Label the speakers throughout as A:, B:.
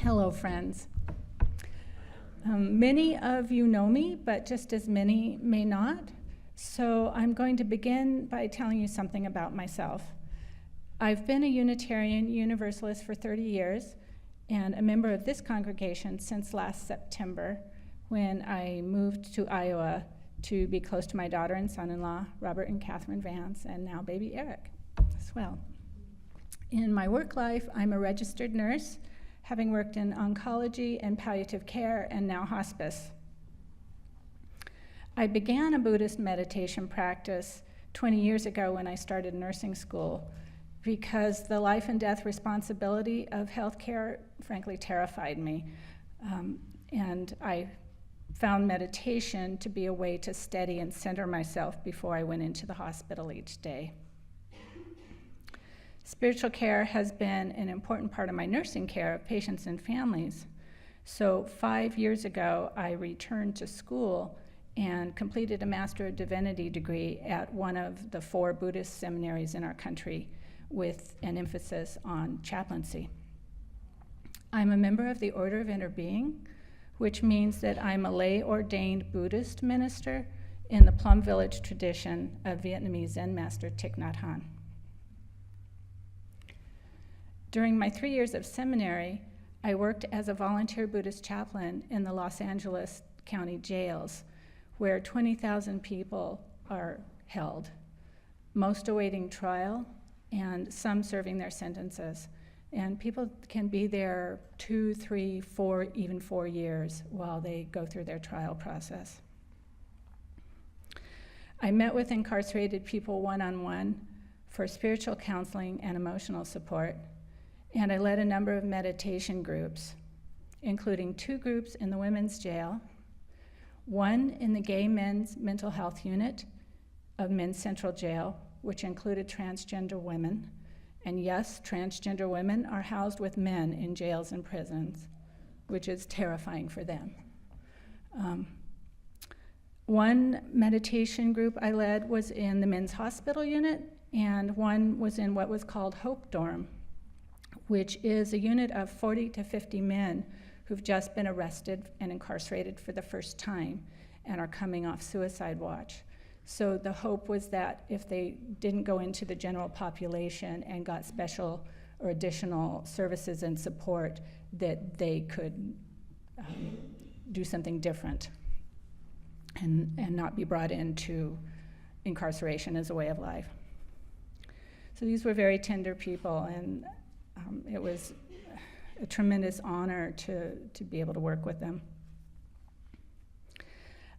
A: Hello, friends. Many of you know me, but just as many may not. So I'm going to begin by telling you something about myself. I've been a Unitarian Universalist for 30 years and a member of this congregation since last September, when I moved to Iowa to be close to my daughter and son-in-law, Robert and Catherine Vance, and now baby Eric as well. In my work life, I'm a registered nurse, having worked in oncology and palliative care and now hospice. I began a Buddhist meditation practice 20 years ago when I started nursing school because the life and death responsibility of healthcare frankly terrified me. And I found meditation to be a way to steady and center myself before I went into the hospital each day. Spiritual care has been an important part of my nursing care of patients and families. So 5 years ago, I returned to school and completed a Master of Divinity degree at one of the 4 Buddhist seminaries in our country with an emphasis on chaplaincy. I'm a member of the Order of Interbeing, which means that I'm a lay-ordained Buddhist minister in the Plum Village tradition of Vietnamese Zen master Thích Nhất Hạnh. During my 3 years of seminary, I worked as a volunteer Buddhist chaplain in the Los Angeles County jails, where 20,000 people are held, most awaiting trial and some serving their sentences. And people can be there 2, 3, 4, even 4 years while they go through their trial process. I met with incarcerated people one-on-one for spiritual counseling and emotional support. And I led a number of meditation groups, including 2 groups in the women's jail, 1 in the gay men's mental health unit of Men's Central Jail, which included transgender women. And yes, transgender women are housed with men in jails and prisons, which is terrifying for them. 1 meditation group I led was in the men's hospital unit, and 1 was in what was called Hope Dorm, which is a unit of 40 to 50 men who've just been arrested and incarcerated for the first time and are coming off suicide watch. So the hope was that if they didn't go into the general population and got special or additional services and support, that they could do something different and not be brought into incarceration as a way of life. So these were very tender people, and it was a tremendous honor to be able to work with them.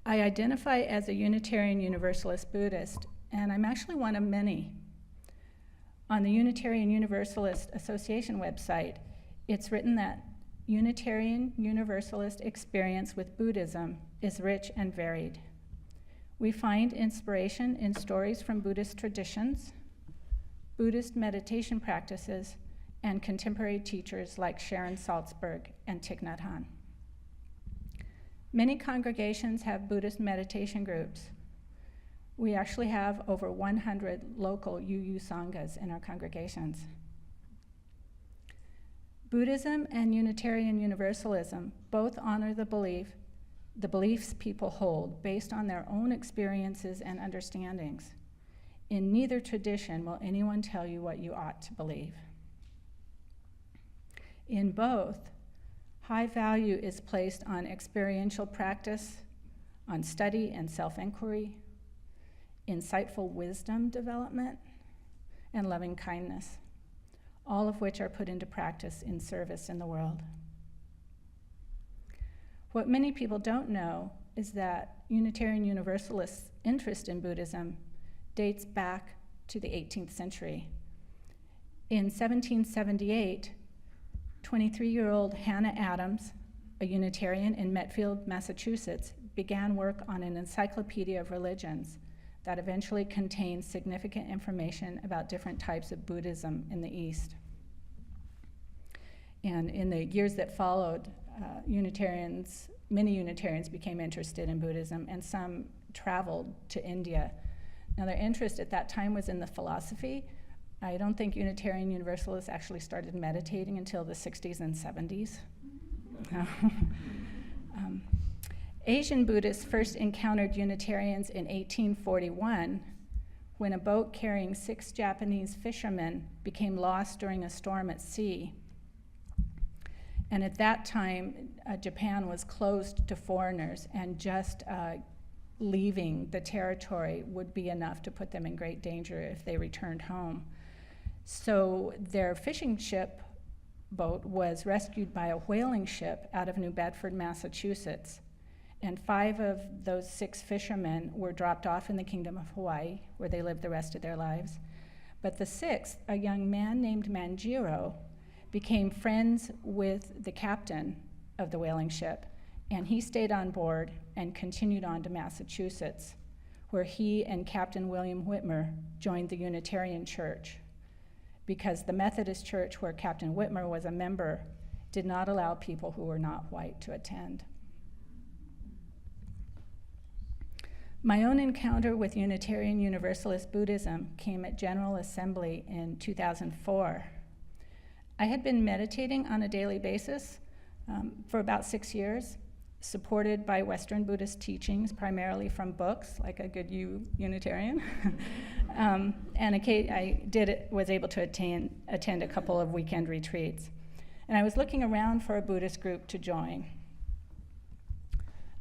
A: I identify as a Unitarian Universalist Buddhist, and I'm actually one of many. On the Unitarian Universalist Association website, it's written that Unitarian Universalist experience with Buddhism is rich and varied. We find inspiration in stories from Buddhist traditions, Buddhist meditation practices, and contemporary teachers like Sharon Salzberg and Thích Nhất Hạnh. Many congregations have Buddhist meditation groups. We actually have over 100 local UU sanghas in our congregations. Buddhism and Unitarian Universalism both honor the beliefs people hold based on their own experiences and understandings. In neither tradition will anyone tell you what you ought to believe. In both, high value is placed on experiential practice, on study and self-inquiry, insightful wisdom development, and loving kindness, all of which are put into practice in service in the world. What many people don't know is that Unitarian Universalists' interest in Buddhism dates back to the 18th century. In 1778, 23-year-old Hannah Adams, a Unitarian in Medfield, Massachusetts, began work on an encyclopedia of religions that eventually contained significant information about different types of Buddhism in the East. And in the years that followed, many Unitarians became interested in Buddhism, and some traveled to India. Now, their interest at that time was in the philosophy. I don't think Unitarian Universalists actually started meditating until the 60s and 70s. Asian Buddhists first encountered Unitarians in 1841 when a boat carrying 6 Japanese fishermen became lost during a storm at sea. And at that time, Japan was closed to foreigners, and just leaving the territory would be enough to put them in great danger if they returned home. So their fishing ship boat was rescued by a whaling ship out of New Bedford, Massachusetts. And 5 of those 6 fishermen were dropped off in the Kingdom of Hawaii, where they lived the rest of their lives. But the 6th, a young man named Manjiro, became friends with the captain of the whaling ship, and he stayed on board and continued on to Massachusetts, where he and Captain William Whitmer joined the Unitarian Church, because the Methodist Church, where Captain Whitmer was a member, did not allow people who were not white to attend. My own encounter with Unitarian Universalist Buddhism came at General Assembly in 2004. I had been meditating on a daily basis for about 6 years, supported by Western Buddhist teachings, primarily from books, like a good Unitarian. And I was able to attend a couple of weekend retreats. And I was looking around for a Buddhist group to join.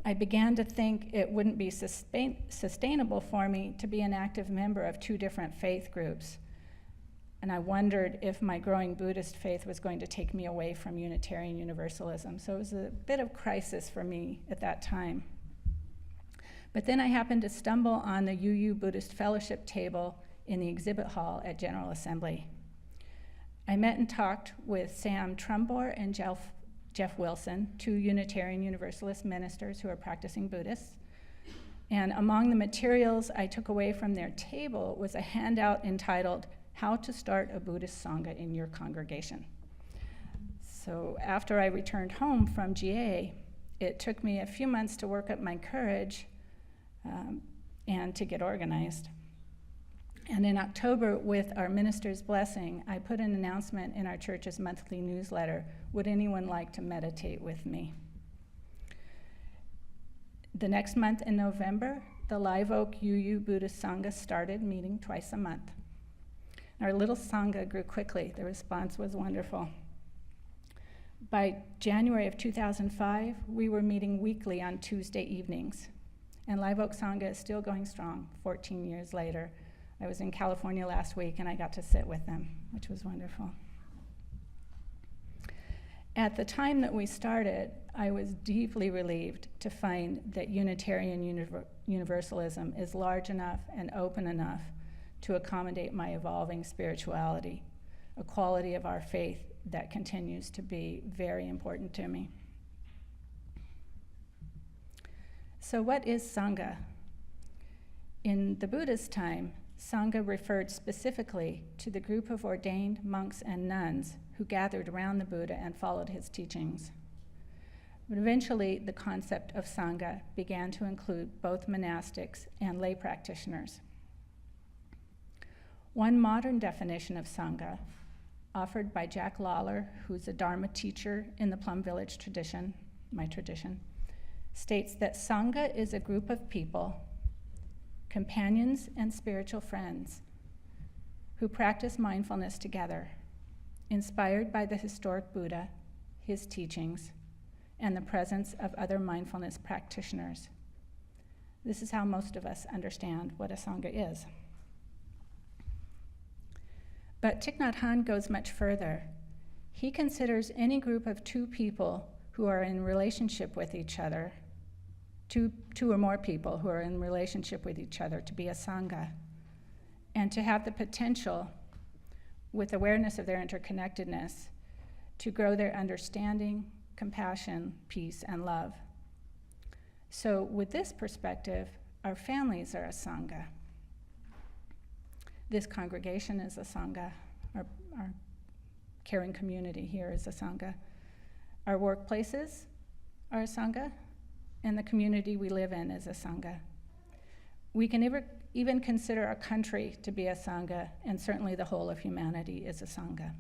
A: I began to think it wouldn't be sustainable for me to be an active member of 2 different faith groups. And I wondered if my growing Buddhist faith was going to take me away from Unitarian Universalism. So it was a bit of crisis for me at that time. But then I happened to stumble on the UU Buddhist Fellowship table in the exhibit hall at General Assembly. I met and talked with Sam Trumbore and Jeff Wilson, 2 Unitarian Universalist ministers who are practicing Buddhists. And among the materials I took away from their table was a handout entitled, "How to Start a Buddhist Sangha in Your Congregation." So after I returned home from GA, it took me a few months to work up my courage and to get organized. And in October, with our minister's blessing, I put an announcement in our church's monthly newsletter, "Would anyone like to meditate with me?" The next month in November, the Live Oak UU Buddhist Sangha started meeting twice a month. Our little Sangha grew quickly. The response was wonderful. By January of 2005, we were meeting weekly on Tuesday evenings. And Live Oak Sangha is still going strong 14 years later. I was in California last week and I got to sit with them, which was wonderful. At the time that we started, I was deeply relieved to find that Unitarian Universalism is large enough and open enough to accommodate my evolving spirituality, a quality of our faith that continues to be very important to me. So what is Sangha? In the Buddhist time, Sangha referred specifically to the group of ordained monks and nuns who gathered around the Buddha and followed his teachings. But eventually, the concept of Sangha began to include both monastics and lay practitioners. One modern definition of Sangha, offered by Jack Lawler, who's a Dharma teacher in the Plum Village tradition, my tradition, states that Sangha is a group of people, companions and spiritual friends, who practice mindfulness together, inspired by the historic Buddha, his teachings, and the presence of other mindfulness practitioners. This is how most of us understand what a Sangha is. But Thích Nhất Hạnh goes much further. He considers any group of 2 people who are in relationship with each other, two or more people who are in relationship with each other, to be a Sangha, and to have the potential, with awareness of their interconnectedness, to grow their understanding, compassion, peace, and love. So with this perspective, our families are a Sangha. This congregation is a Sangha. Our caring community here is a Sangha. Our workplaces are a Sangha, and the community we live in is a Sangha. We can even consider our country to be a Sangha, and certainly the whole of humanity is a Sangha.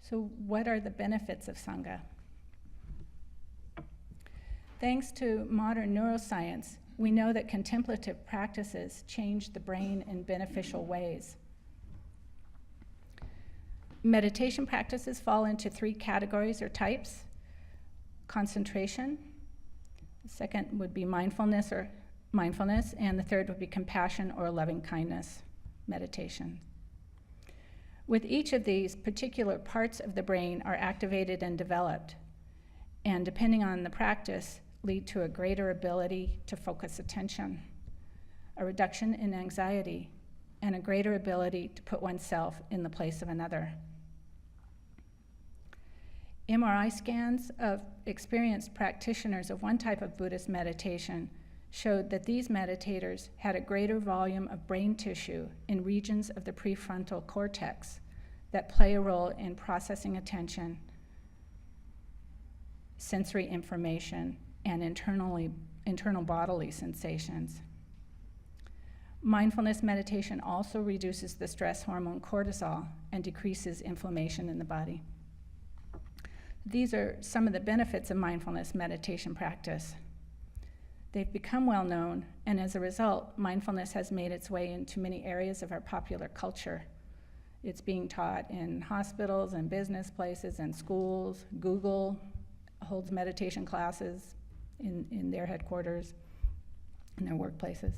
A: So what are the benefits of Sangha? Thanks to modern neuroscience, we know that contemplative practices change the brain in beneficial ways. Meditation practices fall into 3 categories or types. Concentration, the second would be mindfulness, and the third would be compassion or loving kindness meditation. With each of these, particular parts of the brain are activated and developed, and depending on the practice, lead to a greater ability to focus attention, a reduction in anxiety, and a greater ability to put oneself in the place of another. MRI scans of experienced practitioners of one type of Buddhist meditation showed that these meditators had a greater volume of brain tissue in regions of the prefrontal cortex that play a role in processing attention, sensory information, and internal bodily sensations. Mindfulness meditation also reduces the stress hormone cortisol and decreases inflammation in the body. These are some of the benefits of mindfulness meditation practice. They've become well known, and as a result, mindfulness has made its way into many areas of our popular culture. It's being taught in hospitals and business places and schools. Google holds meditation classes in their headquarters, in their workplaces.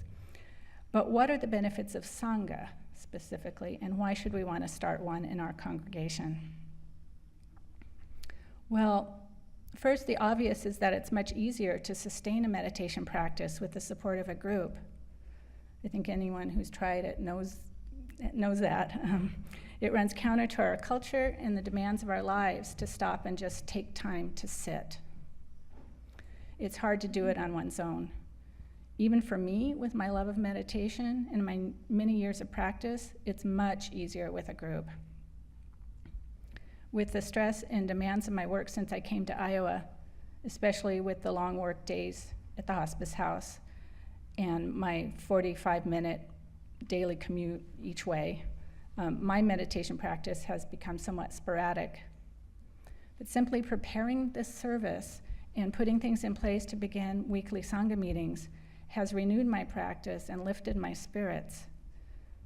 A: But what are the benefits of Sangha specifically, and why should we want to start one in our congregation? Well, first, the obvious is that it's much easier to sustain a meditation practice with the support of a group. I think anyone who's tried it knows that. It runs counter to our culture and the demands of our lives to stop and just take time to sit. It's hard to do it on one's own. Even for me, with my love of meditation and my many years of practice, it's much easier with a group. With the stress and demands of my work since I came to Iowa, especially with the long work days at the hospice house and my 45-minute daily commute each way, my meditation practice has become somewhat sporadic. But simply preparing this service and putting things in place to begin weekly Sangha meetings has renewed my practice and lifted my spirits.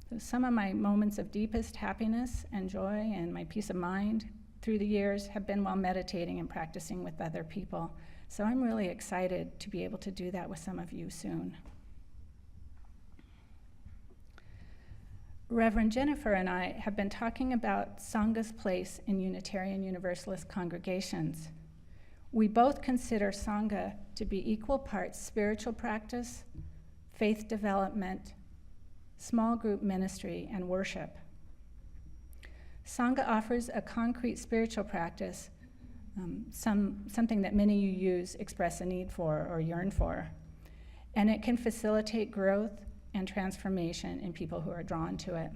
A: So some of my moments of deepest happiness and joy and my peace of mind through the years have been while meditating and practicing with other people. So I'm really excited to be able to do that with some of you soon. Reverend Jennifer and I have been talking about Sangha's place in Unitarian Universalist congregations. We both consider Sangha to be equal parts spiritual practice, faith development, small group ministry, and worship. Sangha offers a concrete spiritual practice, something that many of you use, express a need for, or yearn for, and it can facilitate growth and transformation in people who are drawn to it.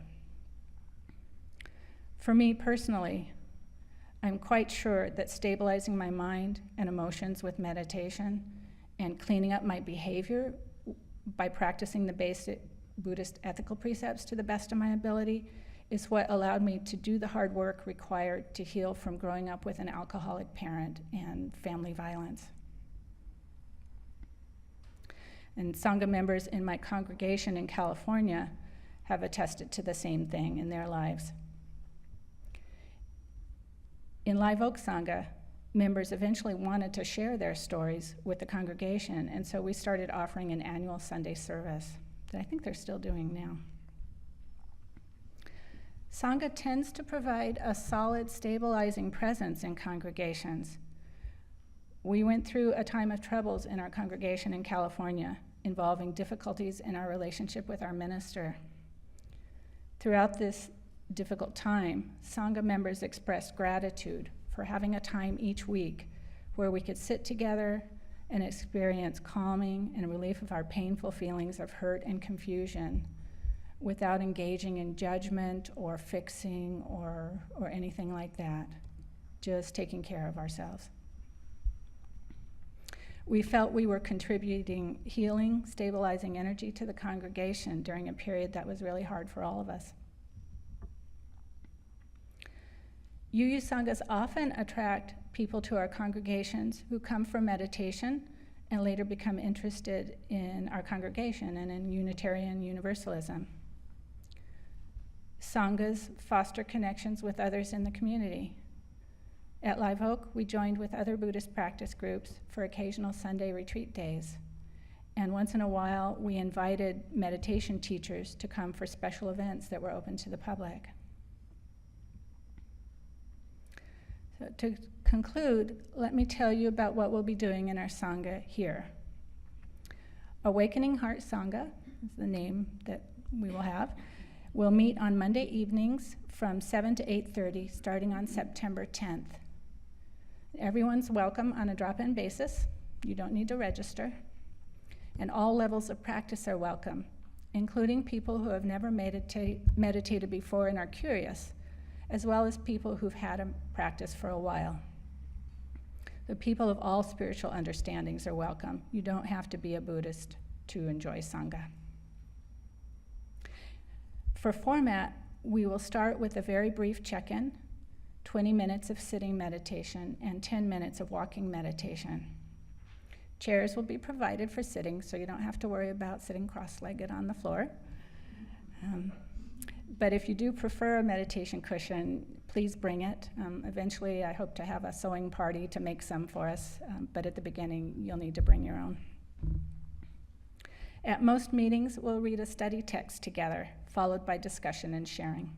A: For me personally, I'm quite sure that stabilizing my mind and emotions with meditation and cleaning up my behavior by practicing the basic Buddhist ethical precepts to the best of my ability is what allowed me to do the hard work required to heal from growing up with an alcoholic parent and family violence. And Sangha members in my congregation in California have attested to the same thing in their lives. In Live Oak Sangha, members eventually wanted to share their stories with the congregation, and so we started offering an annual Sunday service that I think they're still doing now. Sangha tends to provide a solid, stabilizing presence in congregations. We went through a time of troubles in our congregation in California, involving difficulties in our relationship with our minister. Throughout this difficult time, Sangha members expressed gratitude for having a time each week where we could sit together and experience calming and relief of our painful feelings of hurt and confusion without engaging in judgment or fixing or anything like that, just taking care of ourselves. We felt we were contributing healing, stabilizing energy to the congregation during a period that was really hard for all of us. UU Sanghas often attract people to our congregations who come for meditation and later become interested in our congregation and in Unitarian Universalism. Sanghas foster connections with others in the community. At Live Oak, we joined with other Buddhist practice groups for occasional Sunday retreat days. And once in a while, we invited meditation teachers to come for special events that were open to the public. So to conclude, let me tell you about what we'll be doing in our Sangha here. Awakening Heart Sangha is the name that we will have. We'll meet on Monday evenings from 7 to 8:30, starting on September 10th. Everyone's welcome on a drop-in basis. You don't need to register. And all levels of practice are welcome, including people who have never meditated before and are curious, as well as people who've had a practice for a while. The people of all spiritual understandings are welcome. You don't have to be a Buddhist to enjoy Sangha. For format, we will start with a very brief check-in, 20 minutes of sitting meditation, and 10 minutes of walking meditation. Chairs will be provided for sitting, so you don't have to worry about sitting cross-legged on the floor. But if you do prefer a meditation cushion, please bring it. Eventually, I hope to have a sewing party to make some for us, but at the beginning, you'll need to bring your own. At most meetings, we'll read a study text together, followed by discussion and sharing.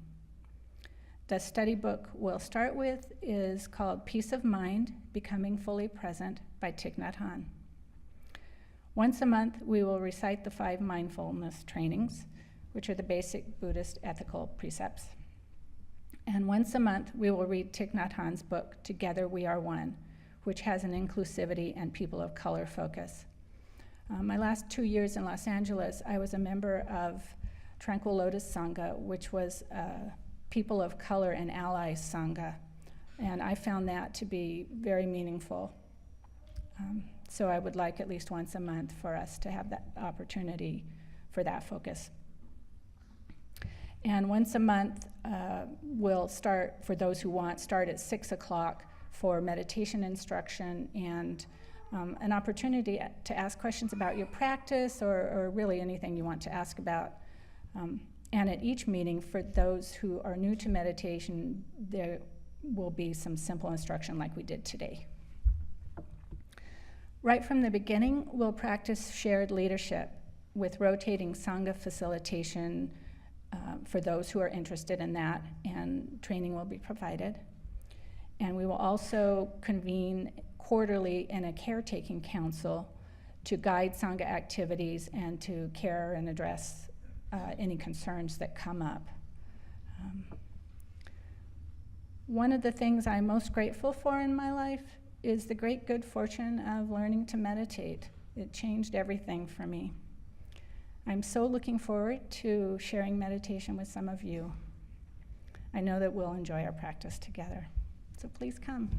A: The study book we'll start with is called Peace of Mind, Becoming Fully Present by Thích Nhất Hạnh. Once a month, we will recite the 5 mindfulness trainings, which are the basic Buddhist ethical precepts. And once a month, we will read Thích Nhất Hạnh book, Together We Are One, which has an inclusivity and people of color focus. My last 2 years in Los Angeles, I was a member of Tranquil Lotus Sangha, which was people of color and allies Sangha, and I found that to be very meaningful. So I would like at least once a month for us to have that opportunity for that focus. And once a month, we'll start, for those who want, start at 6 o'clock for meditation instruction and an opportunity to ask questions about your practice or really anything you want to ask about. And at each meeting, for those who are new to meditation, there will be some simple instruction like we did today. Right from the beginning, we'll practice shared leadership with rotating Sangha facilitation for those who are interested in that, and training will be provided. And we will also convene quarterly in a caretaking council to guide Sangha activities and to care and address any concerns that come up. One of the things I'm most grateful for in my life is the great good fortune of learning to meditate. It changed everything for me. I'm so looking forward to sharing meditation with some of you. I know that we'll enjoy our practice together. So please come.